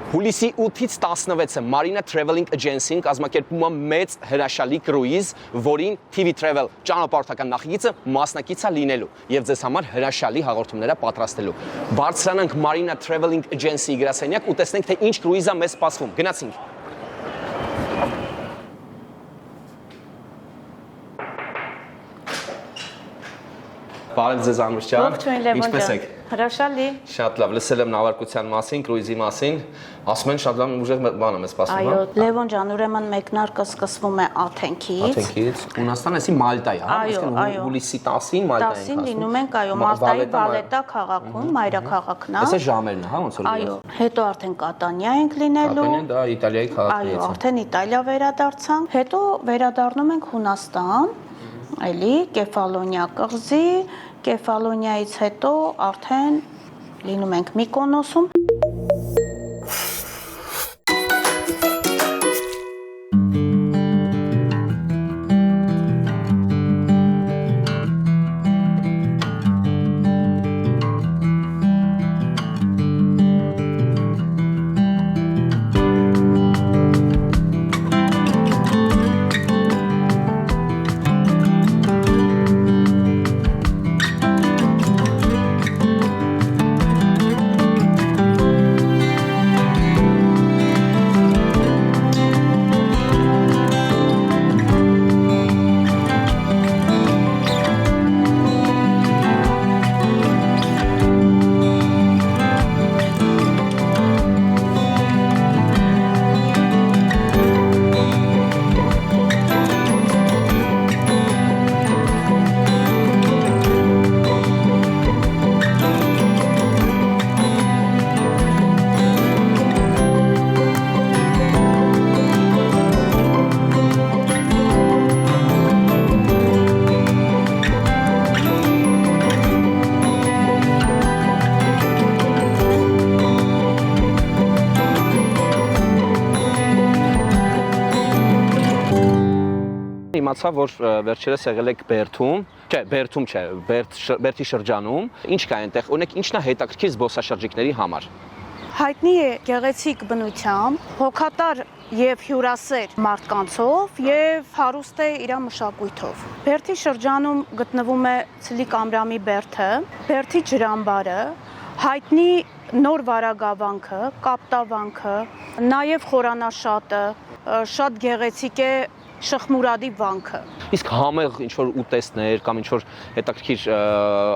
Հուլիսի 8-ից 16-ը Marina Traveling Agency-ն կազմակերպում է մեծ հրաշալի կրուիզ, որին TV Travel ճանապարհորդական նախագիծը մասնակից է լինելու եւ ձեզ համար հրաշալի հաղորդումներ է պատրաստելու։ Բարձրանանք Marina Traveling Agency-ի գրասենյակ ու տեսնենք թե ինչ կրուիզ է մեզ սպասվում։ Գնացինք։ Բարև ձեզ Անուշ ջան։ Ինչպե՞ս եք։ Հրաշալի։ Շատ լավ, լսել եմ նավարկության մասին, կրուիզի մասին, ասում են շատ լավ ուժեղ բան է մեզ սպասվում, հա։ Այո, Լևոն ջան, ուրեմն մեկնարկը սկսվում է Աթենքից։ Աթենքից։ Հունաստան էսի Մալտայի, հա, այսինքն հուլիսի 10-ին Մալտայի ենք 10-ին լինում ենք, այո, Մալտայի Վալետա քաղաքում, մայրաքաղաքն է։ Այս է ժամերն է, հա, ոնց որ։ Այո, հետո արդեն Կատանիա ենք լինելու։ Կատանիան դա Իտալիայի քաղաքն է։ Այո, արդեն Իտալիա վերադարձանք, հետո վերադառնում ենք Հունաստան, այլի Կեֆալոնիա կղզի, Կեֆալոնիայից հետո արդեն լինում ենք Միկոնոսում։ Իմացա, որ վերջերս եղել եք Բերթում, չէ, Բերթում չէ, Բերթի շրջանում, ինչ կա այնտեղ, օրինակ ինչն է հետաքրքիր զբոսաշրջիկների համար։ Հայտնի է գեղեցիկ բնությամբ, հոգատար եւ հյուրասեր մարդկանցով եւ հարուստ է իր մշակույթով։ Բերթի շրջանում գտնվում է Ցլիկ Ամրամի Բերթը, Բերթի ջրամբարը, հայտնի նոր վարագավանքը, կապտավանքը, նաեւ խորանաշատը, շատ գեղեցիկ է Շխմուրադի վանքը։ Իսկ համեղ ինչ որ ուտեստներ կամ ինչ որ հետաքրքիր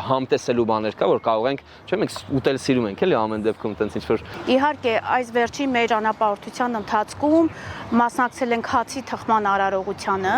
համտեսելու բաներ կա, որ կարող ենք, չէ՞, մենք ուտել սիրում ենք, էլի ամեն դեպքում տենց ինչ որ։ Իհարկե, այս վերջին մեր ճանապարհորդության ընթացքում մասնակցել ենք հացի թխման արարողությանը,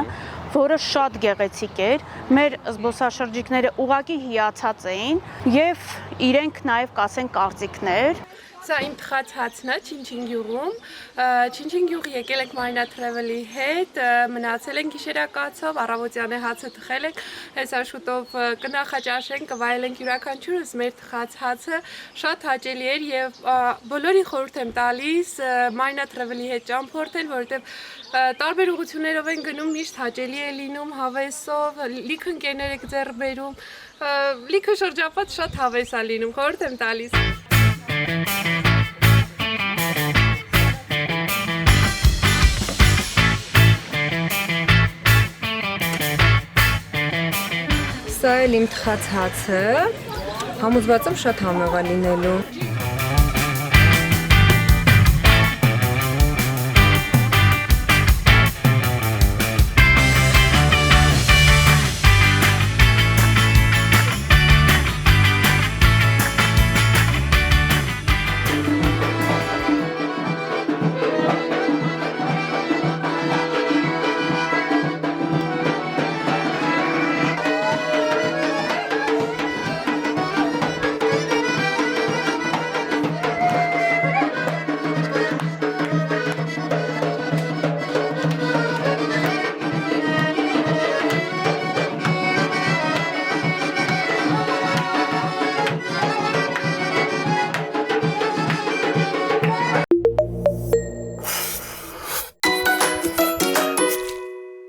որը շատ գեղեցիկ էր։ Մեր զբոսաշրջիկները ուղղակի հիացած էին եւ իրենք նաեւ կասեն կարծիքներ։ Սա իմ թխած հացն է Չինչին գյուղում։ Չինչին գյուղ եկել ենք Marina Travel-ի հետ, մնացել ենք գիշերակացով, առավոտյան հացը թխել ենք, հեսա շուտով կնախաճաշենք, կվայելենք յուրաքանչյուրս մեր թխած հացը, շատ հաճելի էր եւ բոլորին խորհուրդ եմ տալիս Marina Travel-ի հետ ճամփորդել, որովհետեւ տարբեր ուղղություններով են գնում, միշտ հաճելի է լինում, հավեսով, լիքը ընկերներ եք ձեռք բերում, լիքը շրջապատ շատ հավես է լինում, խորհուրդ եմ տալիս։ Սա էլ իմ թխած հացը, համոզված եմ շատ համեղ է լինելու։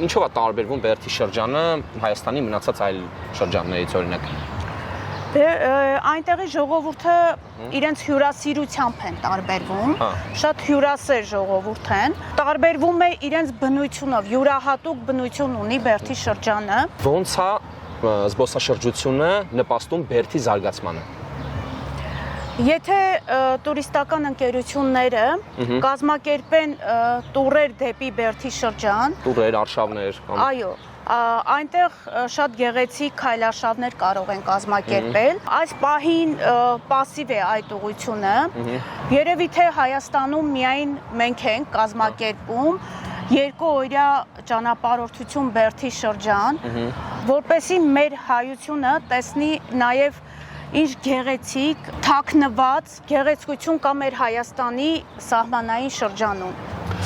Ինչով է տարբերվում Բերթի շրջանը Հայաստանի մնացած այլ շրջաններից օրինակ։ Այնտեղի ժողովուրդը իրենց հյուրասիրությամբ են տարբերվում, շատ հյուրասեր ժողովուրդ են, տարբերվում է իրենց բնույթունով, յուրահատուկ բնություն ունի Բերդի շրջանը։ Ոնց է զբոսաշրջությունը նպաստում Բերդի զարգացմանը։ Եթե տուրիստական ընկերությունները կազմակերպեն տուրեր դեպի Բերդի շրջան, Տուրեր, արշավներ, այո, այնտեղ շատ գեղեցիկ քայլարշավներ կարող են կազմակերպել։ Այս պահին պասիվ է այդ ուղղությունը։ Երևի թե Հայաստանում միայն մենք ենք կազմակերպում երկուօրյա ճանապարհորդություն Բերդի շրջան, որպեսզի մեր հայությունը տեսնի նաև ինչ գեղեցիկ, թաքնված գեղեցկություն կա մեր Հայաստանի սահմանային շրջանում։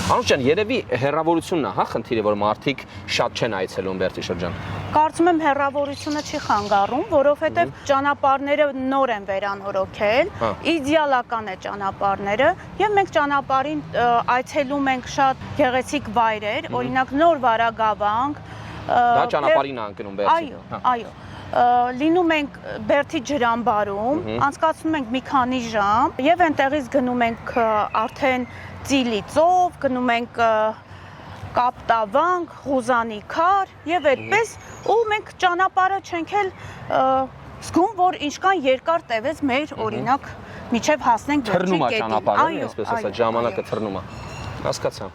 Անուշ ջան, երևի հեռավորությունն է, հա, խնդիրը, որ մարդիկ շատ չեն այցելում Բերդի շրջան։ Կարծում եմ հեռավորությունը չի խանգարում, որովհետև ճանապարհները նոր են վերանորոգել, իդեալական է ճանապարհները, եւ մենք ճանապարհին այցելում ենք շատ գեղեցիկ վայրեր, օրինակ Նոր Վարագավանք։ Դա ճանապարհին է ընկնում Բերդի։ Այո, լինում ենք Բերդի ջրամբարում, անցկացնում ենք մի քանի ժամ եւ այնտեղից գնում ենք արդեն Ծիլի ծով, գնում ենք Կապտավանք, Ղուզանի քար եւ այդպես, ու մենք ճանապարհը չենք էլ զգում, որ ինչքան երկար տևեց մեր օրինակ միջև հասնենք Բերդի Թռնում է կետին։ ճանապարհը, այսպես ասած, ժամանակը թռնում է։ Հասկացա։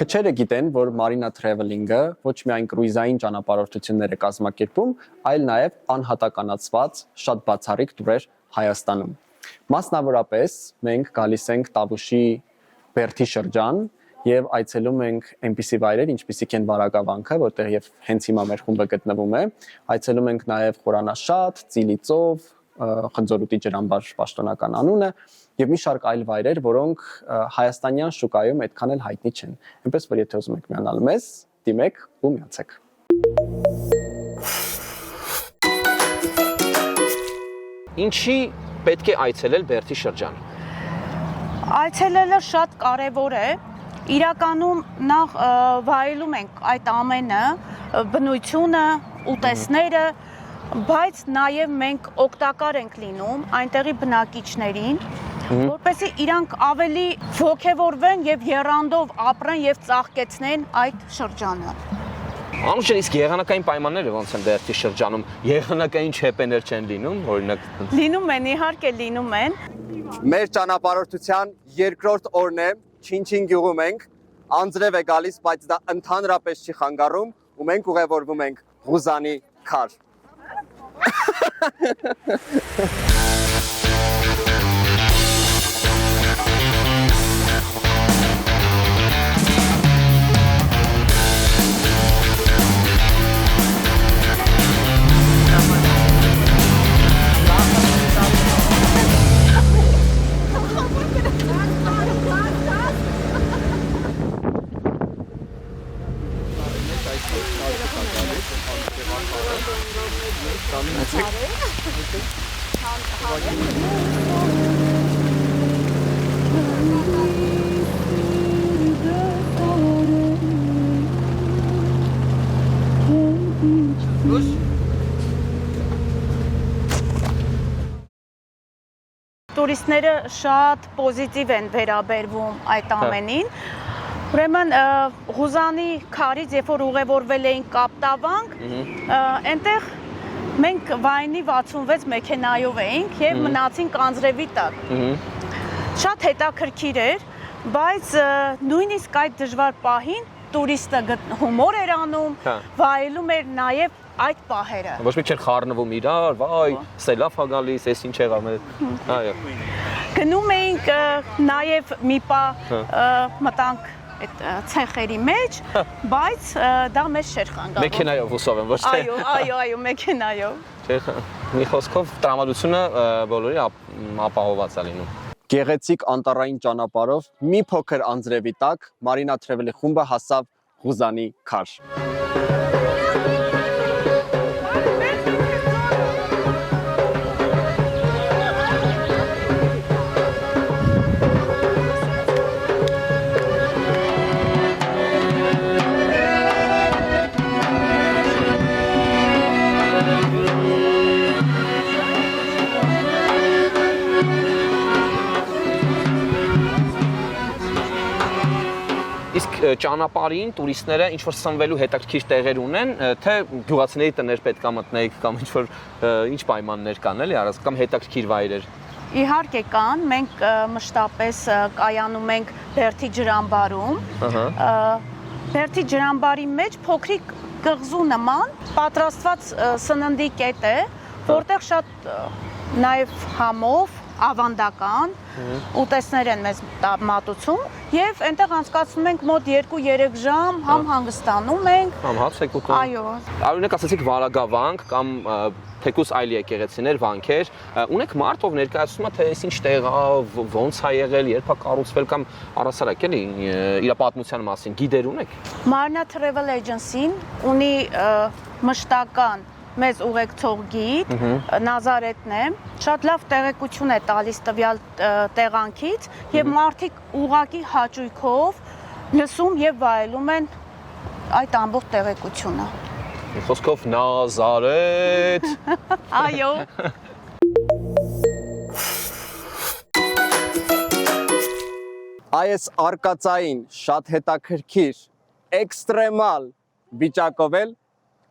Քչերը գիտեն, որ Marina Traveling-ը ոչ միայն կրուիզային ճանապարհորդություններ է կազմակերպում, այլ նաև անհատականացված շատ բացառիկ տուրեր Հայաստանում։ Մասնավորապես մենք գալիս ենք Տավուշի Բերդի շրջան եւ այցելում ենք այնպիսի վայրեր, ինչպիսիք են Վարագավանքը, որտեղ եւ հենց հիմա մեր խումբը գտնվում է, այցելում ենք նաև Խորանաշատ, Ծիլի ծով, Խնձորուտի ջրամբար պաշտոնական անունը եւ մի շարք այլ վայրեր, որոնք հայաստանյան շուկայում այդքան էլ հայտնի չեն։ Այնպես որ եթե ուզում եք միանալ մեզ, դիմեք ու միացեք։ Ինչի պետք է այցելել Բերդի շրջան։ Այցելելը շատ կարևոր է։ Իրականում նախ վայելում ենք այդ ամենը, բնությունը, ուտեստները, բայց նաև մենք օգտակար ենք լինում այնտեղի բնակիչներին, որպեսզի իրանք ավելի ոգևորվեն եւ եռանդով ապրեն եւ ծաղկեցնեն այդ շրջանը։ Անուշ իսկ եղանակային պայմանները ոնց են Բերդի շրջանում։ Եղանակային չեպեներ չեն լինում, օրինակ։ Լինում են, իհարկե լինում են։ Մեր ճանապարհորդության երկրորդ օրն է, Չինչին գյուղում ենք, անձրև է գալիս, բայց դա ընդհանրապես չի խանգարում ու մենք ուղևորվում ենք Ղուզանի քար։ Տուրիստները շատ պոզիտիվ են վերաբերվում այդ ամենին։ Ուրեմն Ղուզանի քարից, երբ որ ուղևորվել էինք Կապտավանք, այնտեղ մենք վայնի 66 մեքենայով էինք եւ մնացինք Անձրևի տակ։ Շատ հետաքրքիր էր, բայց նույնիսկ այդ դժվար պահին տուրիստը հումոր էր անում, վայելում էր նաեւ այդ պահերը։ Ոչ մի չէր խառնվում իրար, վայ, սելավ ա գալիս, էս ինչ եղավ մեր։ Այո։ Գնում էինք նաեւ մի պահ մտանք այդ ցեխերի մեջ, բայց դա մեզ չէր խանգարում։ Մեքենայով հուսով եմ, ոչ թե։ Այո, մեքենայով։ Մի խոսքով տրամադրությունը բոլորի ապահովված է լինում։ Գեղեցիկ անտառային ճանապարհով մի փոքր անձրևի տակ Marina Travel-ի խումբը հասավ Ղուզանի քար։ Իսկ ճանապարհին տուրիստները ինչ որ սնվելու հետաքրքիր տեղեր ունեն, թե գյուղացիների տներ պետք է մտնեիք կամ ինչ որ ինչ պայմաններ կան, էլի առանց կամ հետաքրքիր վայրեր։ Իհարկե կան, մենք մշտապես կայանում ենք Բերդի ջրամբարում։ Բերդի ջրամբարի մեջ փոքրիկ կղզու նման պատրաստված սննդի կետ է, որտեղ շատ նաև համով ավանդական ուտեստներ են մեզ մատուցում եւ այնտեղ անցկացնում ենք մոտ 2-3 ժամ, համ հանգստանում ենք, համ հաց եք ուտում։ Այո։ Օրինակ ասացիք Վարագավանք կամ թեկուս այլ եկեղեցիներ, վանքեր, ունեք մարդ ով ներկայացնում է թե այս ինչ տեղ է, ոնց է եղել, երբ է կառուցվել կամ առասարակ էլի իր պատմության մասին գիդեր ունեք։ Marina Travel Agency-ն ունի մշտական մեզ ուղեկցող գիդ, Նազարեթն է, շատ լավ տեղեկություն է տալիս տվյալ տեղանքից եւ մարդիկ ուղակի հաճույքով լսում եւ վայելում են այդ ամբողջ տեղեկությունը։ Խոսքով Նազարեթ։ Այո։ Այս արկածային շատ հետաքրքիր էքստրեմալ վիճակով էլ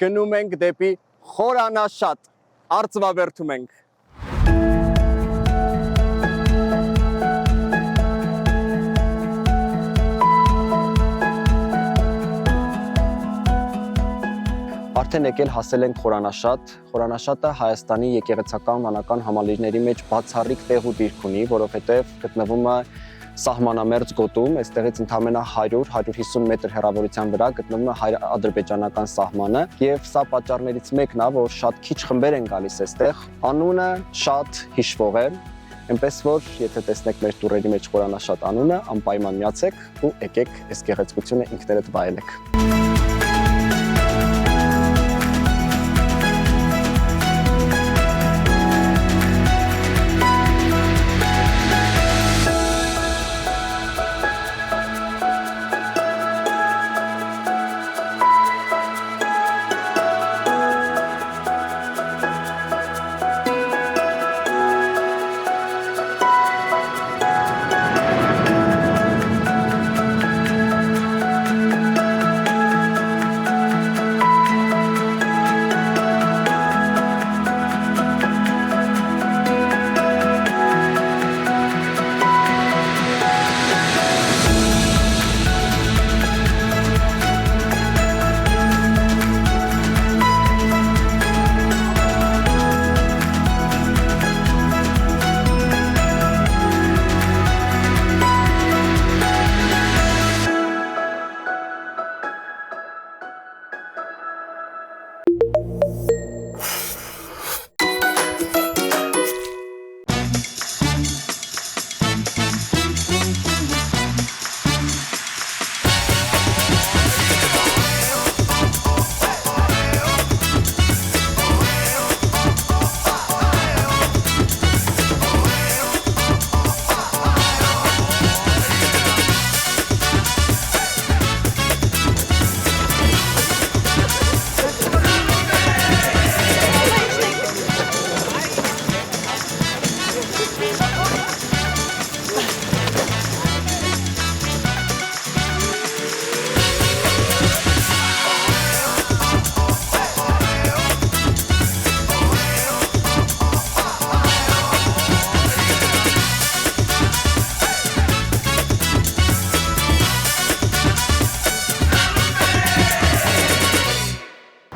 գնում ենք դեպի Խորանաշատ, արծվաբերդում ենք։ Արդեն եկել հասել ենք Խորանաշատ։ Խորանաշատը Հայաստանի եկեղեցական վանական համալիրների մեջ բացառիկ տեղ ու դիրք ունի, որովհետև գտնվում է սահմանամերձ գոտում, այստեղից ընդամենը 100-150 մետր հեռավորության վրա գտնվում է հայ-ադրբեջանական սահմանը, եւ սա պատճառներից մեկն է, որ շատ քիչ խմբեր են գալիս այստեղ։ Անունը շատ հիշվող է, այնպես որ եթե տեսնեք մեր տուրերի մեջ Խորանաշատ անունը, անպայման միացեք ու եկեք այս գեղեցկությունը ինքներդ վայելեք։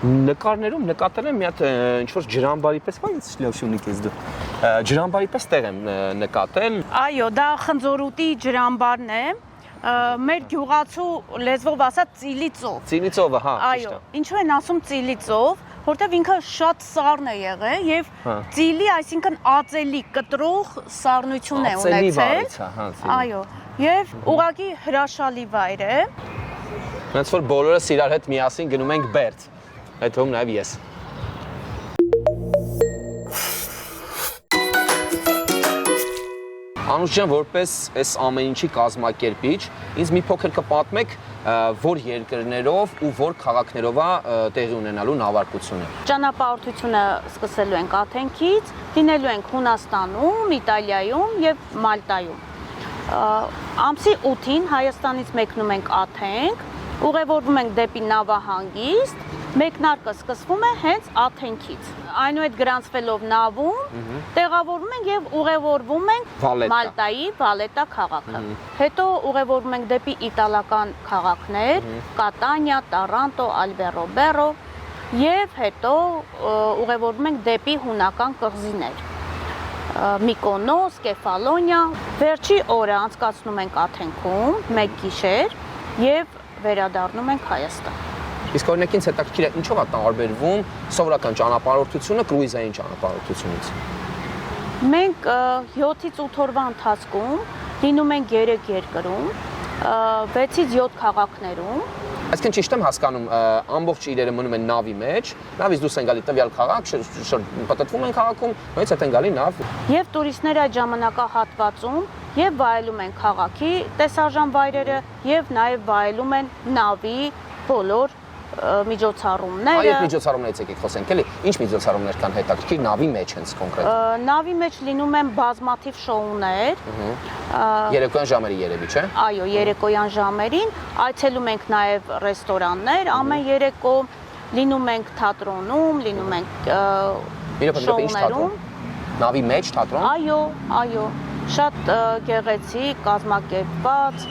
Նկարներում նկատել եմ մի հատ ինչ որ ջրամբարի պես, բայց լավ շունիկ ես դու։ Ջրամբարի պես տեղ եմ նկատել։ Այո, դա խնձորուտի ջրամբարն է։ Մեր գյուղացու լեզվով ասած ծիլիծով։ Ծիլիծովը, հա, Այո, ինչու են ասում ծիլիծով, որտեվ ինքը շատ սառն է եղել եւ ծիլի, այսինքն ածելի կտրող սառնություն է ունեցել։ Այո, եւ ուղղակի հրաշալի վայր է։ Հենց որ բոլորս իրար հետ միասին գնում ենք Բերդ։ Հետո նաեւ ես։ Անուշ ջան, որպես այս ամեն ինչի կազմակերպիչ, ինձ մի փոքր կպատմեք, որ երկրներով ու որ քաղաքներով է տեղի ունենալու նավարկությունը։ Ճանապարհորդությունը սկսելու ենք Աթենքից, դինելու ենք Հունաստանում, Իտալիայում եւ Մալտայում։ Ամսի 8-ին Հայաստանից մեկնում ենք Աթենք, ուղևորվում ենք դեպի նավահանգիստ, մեկնարկը սկսվում է հենց Աթենքից։ Այնուհետ գրանցվելով նավում, տեղավորվում ենք եւ ուղևորվում ենք Մալտայի Վալետա քաղաքը։ Հետո ուղևորվում ենք դեպի իտալական քաղաքներ՝ Կատանիա, Տարանտո, Ալբերոբերո եւ հետո ուղևորվում ենք դեպի հունական կղզիներ։ Միկոնոս, Կեֆալոնիա, վերջի օրը անցկացնում ենք Աթենքում, մեկ գիշեր եւ վերադառնում ենք Հայաստան։ Իսկ օրինակ ինձ հետաքրքիր է ինչով է տարբերվում սովորական ճանապարհորդությունը կրուիզային ճանապարհորդությունից։ Մենք 7-ից 8 օրվա ընթացքում լինում ենք 3 երկրում, 6-ից 7 քաղաքներում։ Այսինքն ճիշտ եմ հասկանում, ամբողջ իրերը մնում են նավի մեջ, նավից դուրս են գալի տվյալ քաղաք, պատտվում են քաղաքում, նույնիսկ հետ են գալի նավ։ Եվ տուրիստները այդ ժամանակահատվածում եւ վայելում են քաղաքի տեսարժան վայրերը եւ նաեւ վայելում են նավի բոլոր միջոցառումները։ Այդ միջոցառումներից եկեք խոսենք, էլի։ Ինչ միջոցառումներ կան հետաքրքիր նավի մեջ հենց կոնկրետ։ Նավի մեջ լինում են բազմաթիվ շոուներ։ Երեկոյան ժամերի երևի, չէ։ Այո, երեկոյան ժամերին այցելում ենք նաև ռեստորաններ, ամեն երեկո լինում ենք թատրոնում, լինում ենք շոուներում։ Նավի մեջ թատրոն։ Այո, շատ գեղեցիկ, կազմակերպված,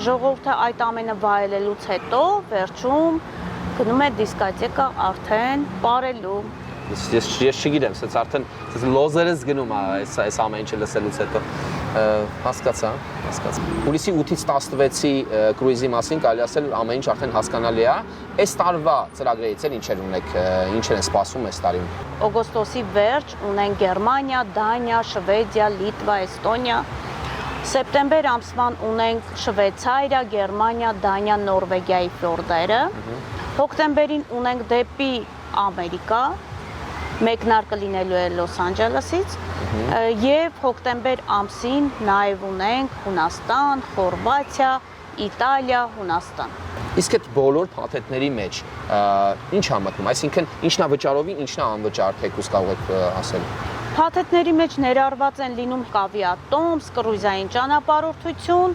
ժողովուրդը այդ ամենը վայելելուց հետո վերջում գնում է դիսկոտեկա արդեն պարելու։ Ես չգիտեմ, սենց արդեն լոզերս գնում է այս ամեն ինչը լսելուց հետո։ Հասկացա։ Հուլիսի 8-ից 16-ի կրուիզի մասին կարելի ասել ամեն ինչ արդեն հասկանալի է։ Այս տարվա ծրագրերից էլ ինչեր ունեք, ինչեր են սպասում այս տարին։ Օգոստոսի վերջ ունենք Գերմանիա, Դանիա, Շվեդիա, Լիտվա, Էստոնիա։ Սեպտեմբեր ամսվան ունենք Շվեյցարիա, Գերմանիա, Դանիա, Նորվեգիայի ֆյորդերը։ Հոկտեմբերին ունենք դեպի Ամերիկա, մեկնարկը լինելու է Լոս Անջելեսից, եւ հոկտեմբեր ամսին նաեւ ունենք Հունաստան, Խորվաթիա, Իտալիա, Հունաստան։ Իսկ այդ բոլոր փաթեթների մեջ ինչ է մտնում, այսինքն ինչն է վճարովին, ինչն է անվճար, թեկուզ կարող եք ասել։ Փաթեթների մեջ ներառված են լինում կավիատոմս, կրուիզային ճանապարհորդություն,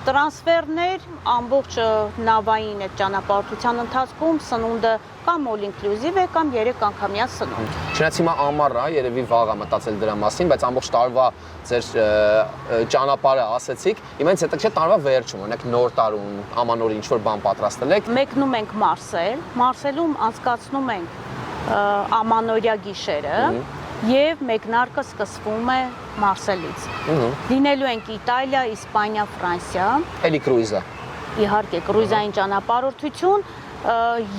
տրանսֆերներ, ամբողջ նավային այդ ճանապարհորդության ընթացքում սնունդը կամ all inclusive է կամ 3 անգամյա սնունդ։ Չնայած հիմա ամառ է, երևի վաղ է մտածել դրա մասին, բայց ամբողջ տարվա ձեր ճանապարհը ասեցիք, հիմա ինձ հետաքրքիր տարվա վերջում, օրինակ նոր տարուն, ամանորի ինչ որ բան պատրաստել եք։ Մեկնում ենք Մարսել, Մարսելում անցկացնում ենք ամանորյա գիշերը։ Եվ մեկնարկը սկսվում է Մարսելից։ Լինելու ենք Իտալիա, Իսպանիա, Ֆրանսիա։ Էլի կրուիզը։ Իհարկե, կրուիզային ճանապարհորդություն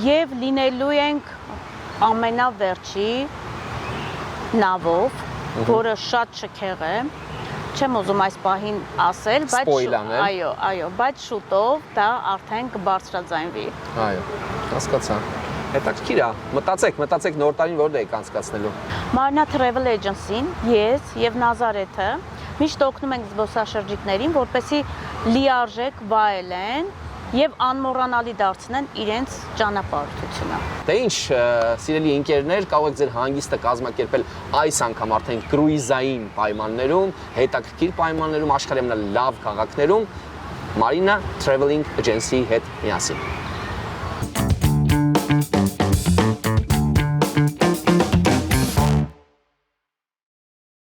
եւ լինելու ենք ամենավերջի նավով, որը շատ շքեղ է։ Չեմ ուզում այս պահին ասել, բայց այո, բայց շուտով դա արդեն կբարձրաձայնվի։ Այո, հասկացա։ Հետաքրքիր է։ Մտածեք նոր տարին որտեղ եք անցկացնելու։ Marina Travel Agency-ն, ես եւ Նազարեթը միշտ օգնում ենք զբոսաշրջիկներին, որպեսզի լիարժեք վայելեն եւ անմոռանալի դարձնեն իրենց ճանապարհորդությունը։ Դե ինչ, սիրելի ընկերներ, կարող եք ձեր հանգիստը կազմակերպել այս անգամ արդեն կրուիզային պայմաններում, հետաքրքիր պայմաններում, աշխարհի ամենալավ քաղաքներում Marina Traveling Agency-ի հետ միասին։